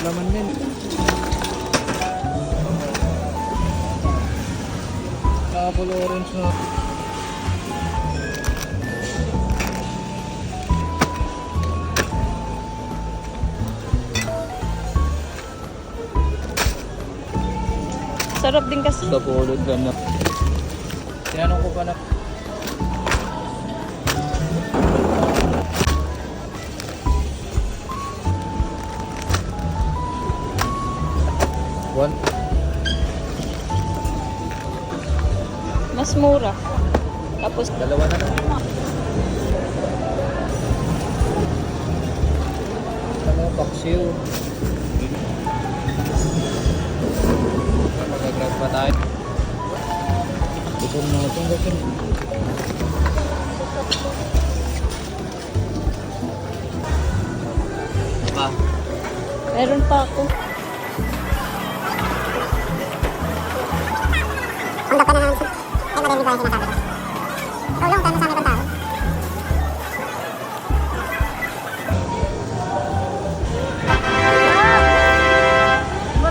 Laman din. Apple orange na. Sarap din kasi. Sa pulot lang na. Tinanong ko pa na. One. Mas mura. Tapos Dalawa na lang. Ano, paksiw. Mag-grab pa tayo. Ito na natin kasi. Pa. meron pa ako. Ang dapat na naman. Ay, madami ko yung sinasabi.